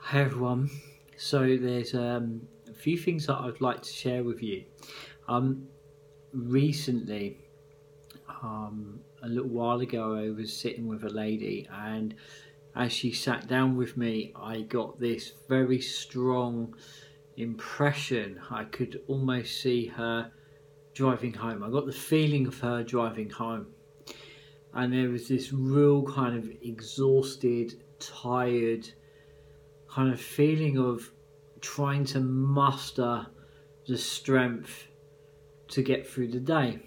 Hi everyone. So there's a few things that I'd like to share with you. Recently, a little while ago, I was sitting with a lady, and as she sat down with me, I got this very strong impression. I could almost see her driving home. I got the feeling of her driving home, and there was this real kind of exhausted, tired kind of feeling of trying to muster the strength to get through the day.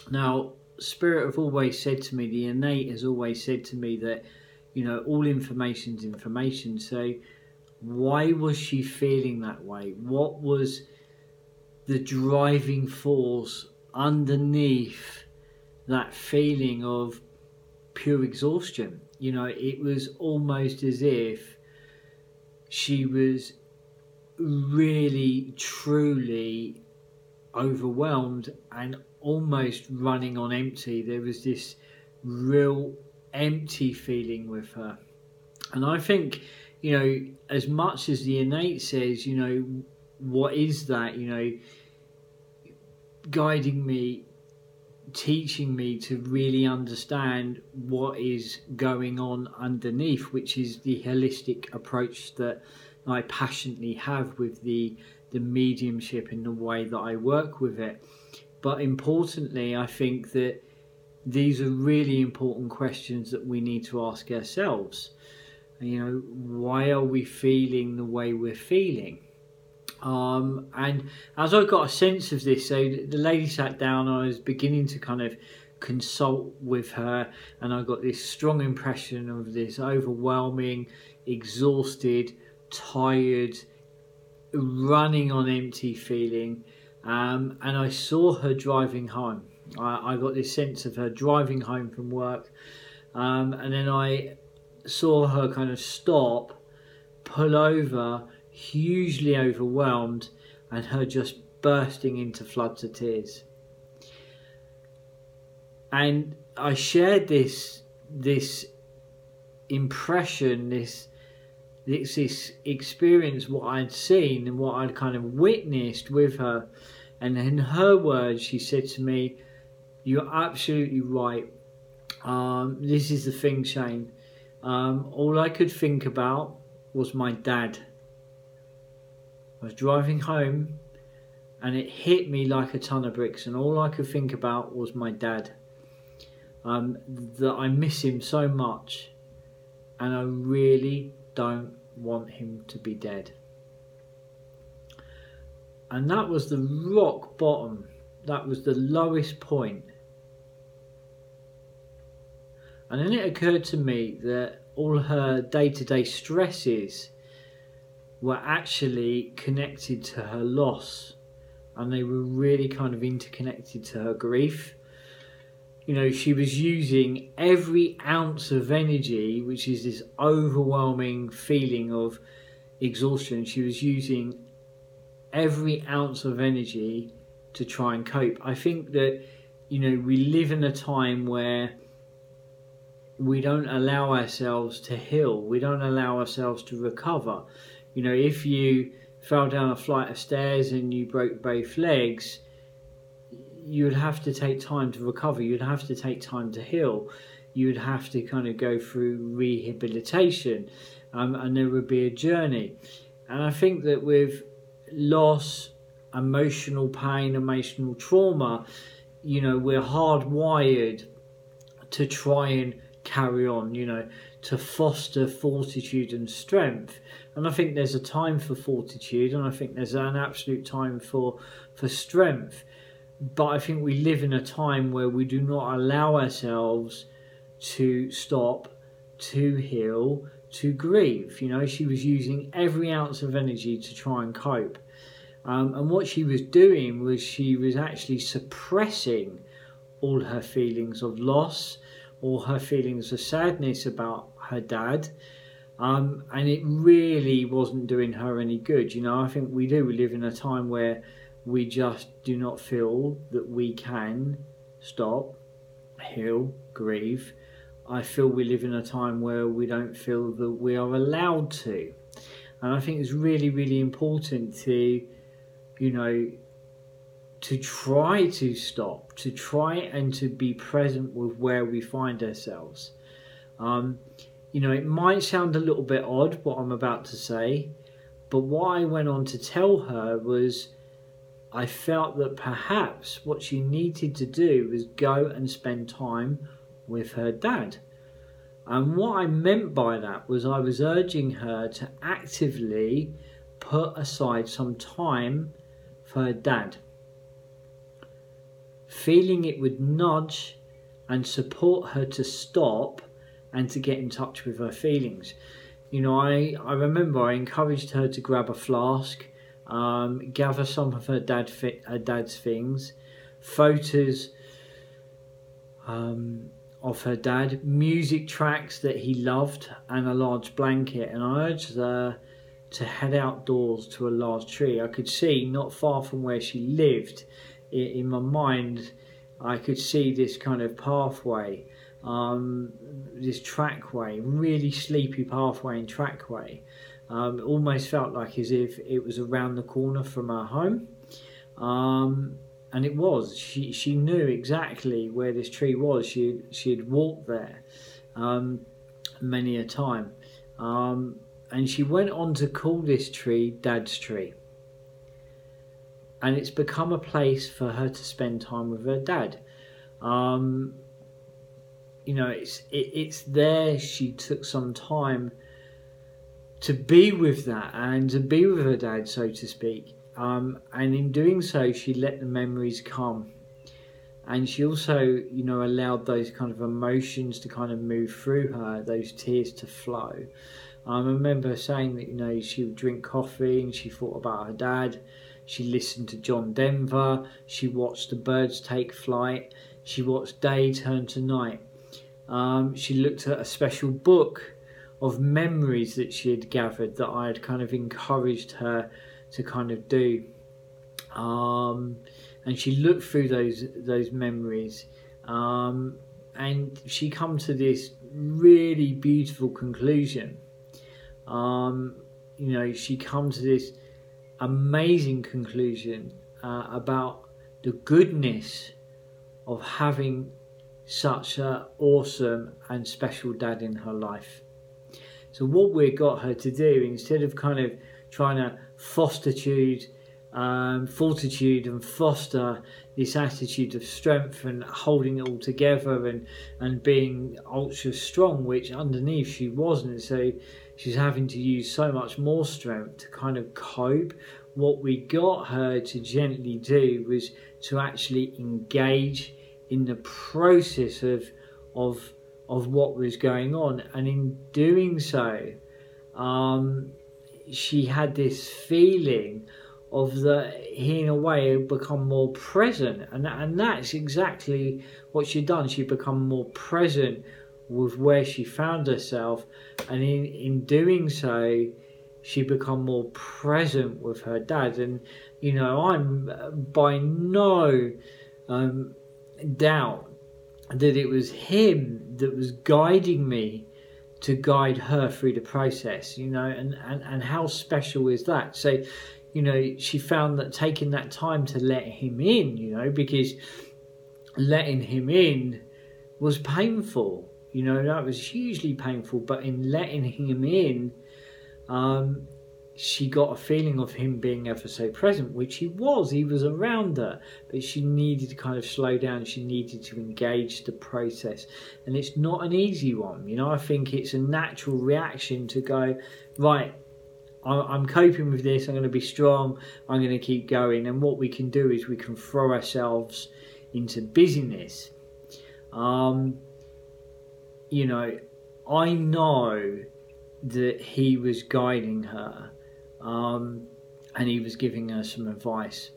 Now, Spirit have always said to me, the innate has always said to me that, all information's information. So why was she feeling that way? What was the driving force underneath that feeling of pure exhaustion? It was almost as if she was really, truly overwhelmed and almost running on empty. There was this real empty feeling with her. And I think, as much as the innate says, what is that, guiding me, teaching me to really understand what is going on underneath, which is the holistic approach that I passionately have with the mediumship in the way that I work with it. But importantly, I think that these are really important questions that we need to ask ourselves. Why are we feeling the way we're feeling? And as I got a sense of this, so the lady sat down, I was beginning to kind of consult with her, and I got this strong impression of this overwhelming, exhausted, tired, running on empty feeling. And I saw her driving home. I got this sense of her driving home from work. And then I saw her kind of stop, pull over, hugely overwhelmed, and her just bursting into floods of tears. And I shared this impression, this experience, what I'd seen and what I'd kind of witnessed with her. And in her words, she said to me, "You're absolutely right. This is the thing, Shane. All I could think about was my dad. I was driving home and it hit me like a ton of bricks, and all I could think about was my dad. That I miss him so much, and I really don't want him to be dead." And that was the rock bottom. That was the lowest point. And then it occurred to me that all her day-to-day stresses were actually connected to her loss, and they were really kind of interconnected to her grief. She was using every ounce of energy, which is this overwhelming feeling of exhaustion. She was using every ounce of energy to try and cope. I think that, we live in a time where we don't allow ourselves to heal. We don't allow ourselves to recover. If you fell down a flight of stairs and you broke both legs, you would have to take time to recover. You'd have to take time to heal. You would have to kind of go through rehabilitation, and there would be a journey. And I think that with loss, emotional pain, emotional trauma, we're hardwired to try and carry on, to foster fortitude and strength. And I think there's a time for fortitude, and I think there's an absolute time for strength. But I think we live in a time where we do not allow ourselves to stop, to heal, to grieve. She was using every ounce of energy to try and cope. And what she was doing was she was actually suppressing all her feelings of loss, all her feelings of sadness about her dad. And it really wasn't doing her any good. I think we live in a time where we just do not feel that we can stop, heal, grieve. I feel we live in a time where we don't feel that we are allowed to. And I think it's really, really important to, you know, to try to stop, to try and to be present with where we find ourselves. You know, it might sound a little bit odd what I'm about to say, but what I went on to tell her was I felt that perhaps what she needed to do was go and spend time with her dad. And what I meant by that was I was urging her to actively put aside some time for her dad, feeling it would nudge and support her to stop and to get in touch with her feelings. You know, I remember I encouraged her to grab a flask, gather some of her dad's things, photos of her dad, music tracks that he loved, and a large blanket. And I urged her to head outdoors to a large tree. I could see not far from where she lived, in my mind, I could see this kind of pathway, this trackway, really sleepy pathway and trackway. It almost felt like as if it was around the corner from her home. And it was. She knew exactly where this tree was. She had walked there many a time. And she went on to call this tree Dad's Tree. And it's become a place for her to spend time with her dad. You know, it's there. She took some time to be with that and to be with her dad, so to speak. And in doing so, she let the memories come. And she also, you know, allowed those kind of emotions to kind of move through her, those tears to flow. I remember saying that, you know, she would drink coffee and she thought about her dad. She listened to John Denver. She watched the birds take flight. She watched day turn to night. She looked at a special book of memories that she had gathered that I had kind of encouraged her to kind of do. And she looked through those memories. And she come to this really beautiful conclusion. You know, she come to this amazing conclusion about the goodness of having such an awesome and special dad in her life. So what we got her to do, instead of kind of trying to fortitude and foster this attitude of strength and holding it all together and being ultra strong, which underneath she wasn't, so she's having to use so much more strength to kind of cope. What we got her to gently do was to actually engage in the process of what was going on, and in doing so, she had this feeling of that he, in a way, had become more present, and that's exactly what she'd done. She'd become more present with where she found herself, and in doing so, she become more present with her dad. And you know, I'm by no doubt that it was him that was guiding me to guide her through the process, you know, and how special is that? So, you know, she found that taking that time to let him in, you know, because letting him in was painful, you know, that was hugely painful, but in letting him in, she got a feeling of him being ever so present, which he was around her, but she needed to kind of slow down. She needed to engage the process, and it's not an easy one, you know. I think it's a natural reaction to go, right, I'm coping with this, I'm going to be strong, I'm going to keep going. And what we can do is we can throw ourselves into busyness. You know, I know that he was guiding her, and he was giving her some advice.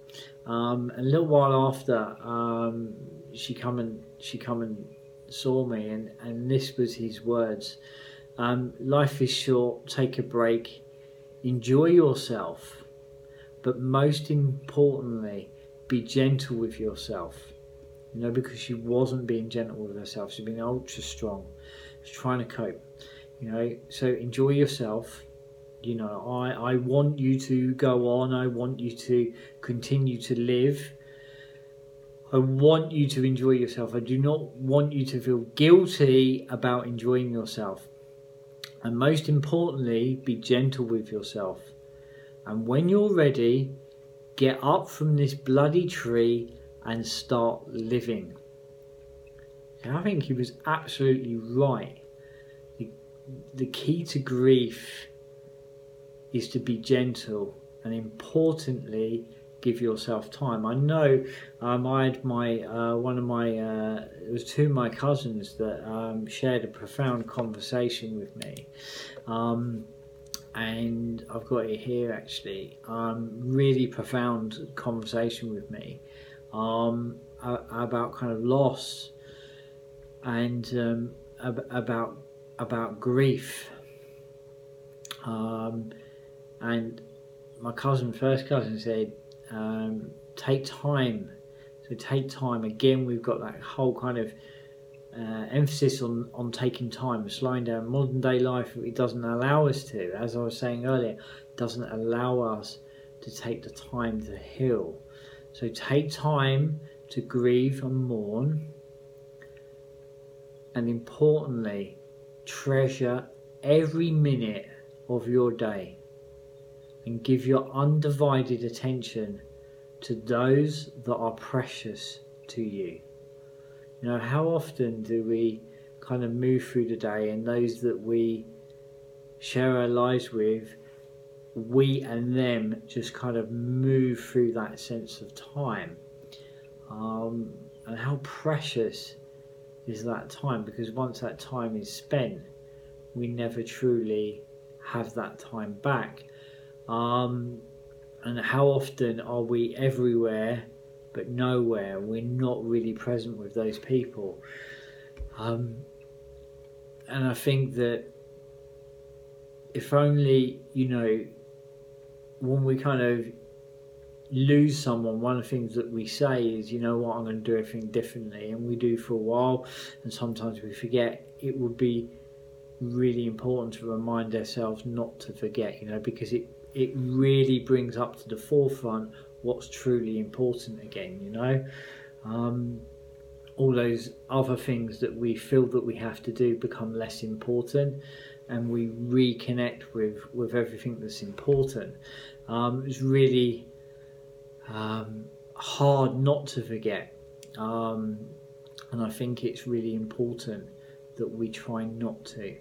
A little while after, she come and saw me, and this was his words: life is short, take a break, enjoy yourself, but most importantly, be gentle with yourself. You know, because she wasn't being gentle with herself, she's been ultra strong, she's trying to cope. You know, so enjoy yourself, You know, I want you to go on. I want you to continue to live. I want you to enjoy yourself. I do not want you to feel guilty about enjoying yourself. And most importantly, be gentle with yourself. And when you're ready, get up from this bloody tree and start living. And I think he was absolutely right. The key to grief is to be gentle, and importantly, give yourself time. I know I had it was two of my cousins that shared a profound conversation with me, and I've got it here actually. Really profound conversation with me about kind of loss and about grief. And my first cousin said, take time. So take time. Again, we've got that whole kind of emphasis on taking time, slowing down. Modern day life, it doesn't allow us to, as I was saying earlier, doesn't allow us to take the time to heal. So take time to grieve and mourn. And importantly, treasure every minute of your day and give your undivided attention to those that are precious to you. You know, how often do we kind of move through the day, and those that we share our lives with, we and them just kind of move through that sense of time. And how precious is that time, because once that time is spent, we never truly have that time back. And how often are we everywhere but nowhere? We're not really present with those people. And I think that if only, you know, when we kind of lose someone, one of the things that we say is, you know what, I'm going to do everything differently, and we do for a while, and sometimes we forget. It would be really important to remind ourselves not to forget, you know, because it really brings up to the forefront what's truly important again, you know. All those other things that we feel that we have to do become less important, and we reconnect with everything that's important. It's really hard not to forget, and I think it's really important that we try not to.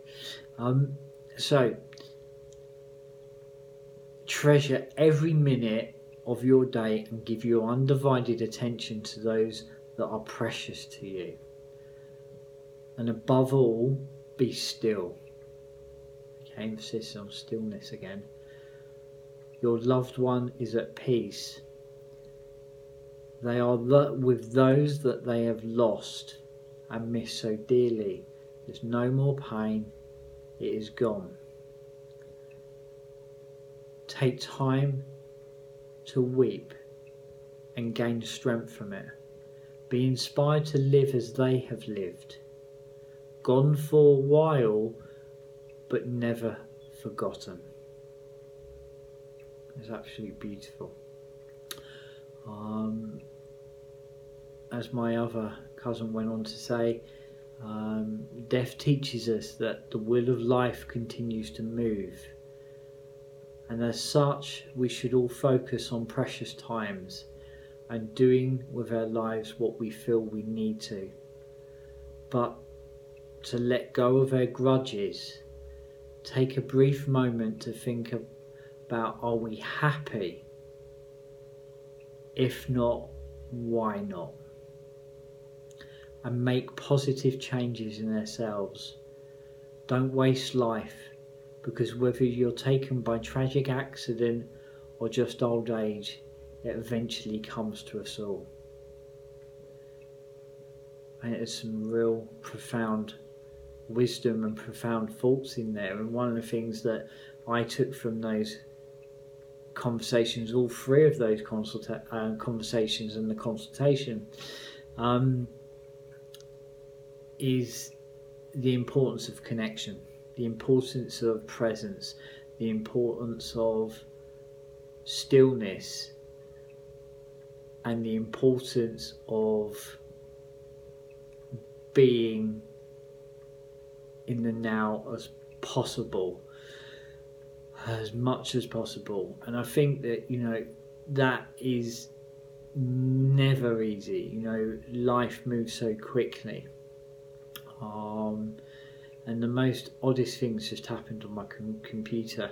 So treasure every minute of your day and give your undivided attention to those that are precious to you. And above all, be still. Okay, emphasis on stillness again. Your loved one is at peace. They are with those that they have lost and miss so dearly. There's no more pain. It is gone. Take time to weep and gain strength from it. Be inspired to live as they have lived. Gone for a while, but never forgotten. It's absolutely beautiful. As my other cousin went on to say, death teaches us that the wheel of life continues to move, and as such we should all focus on precious times and doing with our lives what we feel we need to, but to let go of our grudges. Take a brief moment to think about, are we happy? If not, why not? And make positive changes in ourselves. Don't waste life, because whether you're taken by tragic accident or just old age, it eventually comes to us all. And there's some real profound wisdom and profound thoughts in there. And one of the things that I took from those conversations, all three of those conversations and the consultation, is the importance of connection, the importance of presence, the importance of stillness and the importance of being in the now as possible, as much as possible. And I think that, you know, that is never easy. You know, life moves so quickly, and the most oddest things just happened on my computer.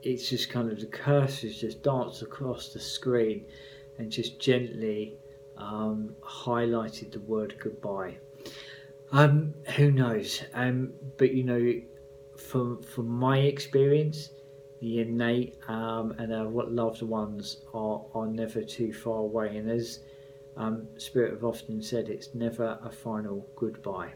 It's just kind of, the cursors just danced across the screen and just gently highlighted the word goodbye. Who knows? But you know, from my experience, the innate and our loved ones are never too far away. And as Spirit have often said, it's never a final goodbye.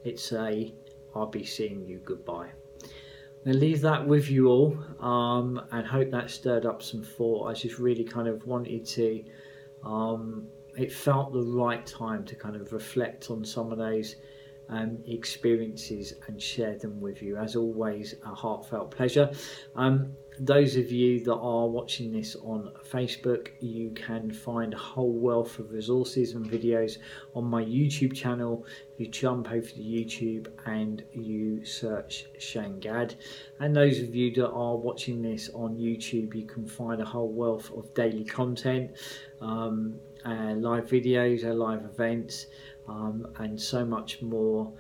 It's a I'll be seeing you goodbye. I'm going to leave that with you all, and hope that stirred up some thought. I just really kind of wanted to, it felt the right time to kind of reflect on some of those experiences and share them with you. As always, a heartfelt pleasure. Those of you that are watching this on Facebook, you can find a whole wealth of resources and videos on my YouTube channel. If you jump over to YouTube and you search Shane Gadd. And those of you that are watching this on YouTube, you can find a whole wealth of daily content, live videos, live events, and so much more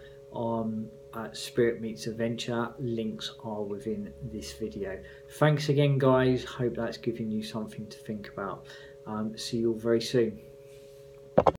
at Spirit Meets Adventure. Links are within this video. Thanks again, guys. Hope that's given you something to think about. See you all very soon.